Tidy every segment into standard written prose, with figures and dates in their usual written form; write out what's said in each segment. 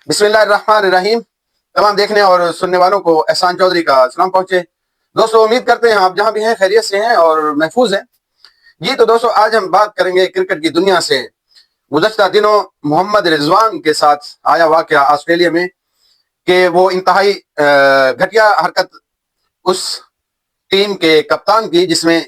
बिस्मिल्लाहिर्रहमानिर्रहीम। तमाम देखने और सुनने वालों को एहसान चौधरी का सलाम पहुंचे। दोस्तों, उम्मीद करते हैं आप जहां भी हैं खैरियत से हैं और महफूज हैं। जी तो दोस्तों, आज हम बात करेंगे क्रिकेट की दुनिया से। गुज़श्ता दिनों मोहम्मद रिजवान के साथ आया वाकया ऑस्ट्रेलिया में कि वो इंतहाई घटिया हरकत उस टीम के कप्तान की जिसमें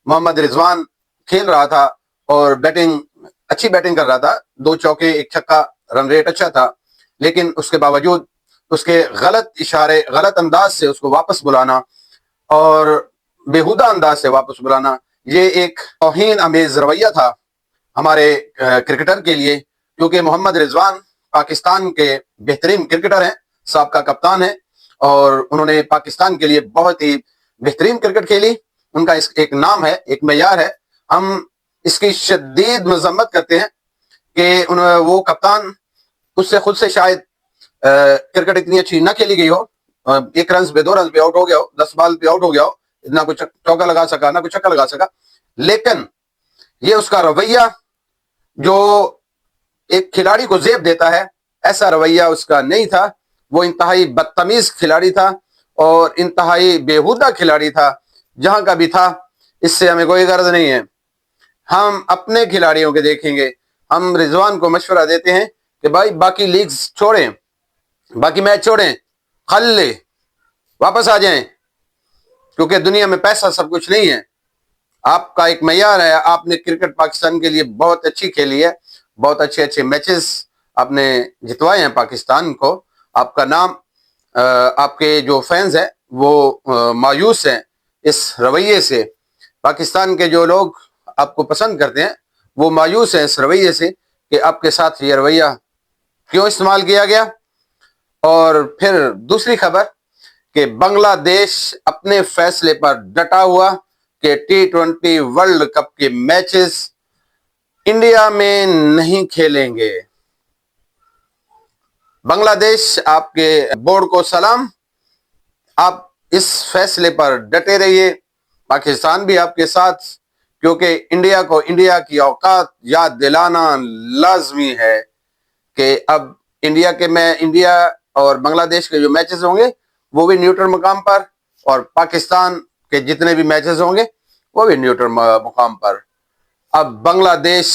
मोहम्मद रिजवान खेल रहा था और अच्छी बैटिंग कर रहा था। 2 चौके 1 छक्का, रन रेट अच्छा था, लेकिन उसके बावजूद उसके गलत इशारे, गलत अंदाज से उसको वापस बुलाना और बेहुदा अंदाज से वापस बुलाना, ये एक तौहीन अमेज रवैया था हमारे क्रिकेटर के लिए। क्योंकि मोहम्मद रिजवान पाकिस्तान के बेहतरीन क्रिकेटर हैं, साबका कप्तान है और उन्होंने पाकिस्तान के लिए बहुत ही बेहतरीन क्रिकेट खेली। उनका एक नाम है, एक मेयार है। हम इसकी शदीद मजम्मत करते हैं कि वो कप्तान उससे खुद से शायद क्रिकेट इतनी अच्छी ना खेली गई हो, 1 रन पे 2 रन पे आउट हो गया हो, 10 बॉल पे आउट हो गया हो, ना कुछ चौका लगा सका ना कुछ छक्का लगा सका। लेकिन ये उसका रवैया जो एक खिलाड़ी को जेब देता है, ऐसा रवैया उसका नहीं था। वो इंतहाई बदतमीज खिलाड़ी था और इंतहाई बेहुदा खिलाड़ी था। जहां का भी था, इससे हमें कोई गर्ज नहीं है। हम अपने खिलाड़ियों के देखेंगे। हम रिजवान को मशवरा देते हैं कि भाई बाकी लीग्स छोड़ें, बाकी मैच छोड़ें, खल्ले वापस आ जाएं, क्योंकि दुनिया में पैसा सब कुछ नहीं है। आपका एक मेयार है, आपने क्रिकेट पाकिस्तान के लिए बहुत अच्छी खेली है, बहुत अच्छे अच्छे मैचेस आपने जितवाए हैं पाकिस्तान को। आपका नाम, आपके जो फैंस हैं वो मायूस हैं इस रवैये से। पाकिस्तान के जो लोग आपको पसंद करते हैं वो मायूस हैं इस रवैये से कि आपके साथ ये रवैया क्यों इस्तेमाल किया गया। और फिर दूसरी खबर कि बांग्लादेश अपने फैसले पर डटा हुआ कि T20 वर्ल्ड कप के मैचेस इंडिया में नहीं खेलेंगे। बांग्लादेश, आपके बोर्ड को सलाम, आप इस फैसले पर डटे रहिए। पाकिस्तान भी आपके साथ, क्योंकि इंडिया को इंडिया की औकात याद दिलाना लाजमी है कि अब इंडिया और बांग्लादेश के जो मैचेस होंगे वो भी न्यूट्रल मुकाम पर, और पाकिस्तान के जितने भी मैचेस होंगे वो भी न्यूट्रल मुकाम पर। अब बांग्लादेश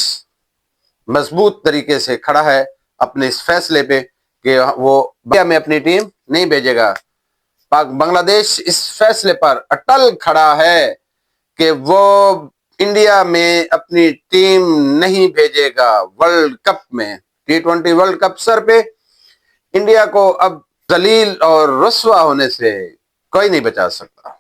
मजबूत तरीके से खड़ा है अपने इस फैसले पे कि वो इंडिया में अपनी टीम नहीं भेजेगा। बांग्लादेश इस फैसले पर अटल खड़ा है कि वो इंडिया में अपनी टीम नहीं भेजेगा वर्ल्ड कप में। T20 वर्ल्ड कप सर पे इंडिया को अब जलील और रस्वा होने से कोई नहीं बचा सकता।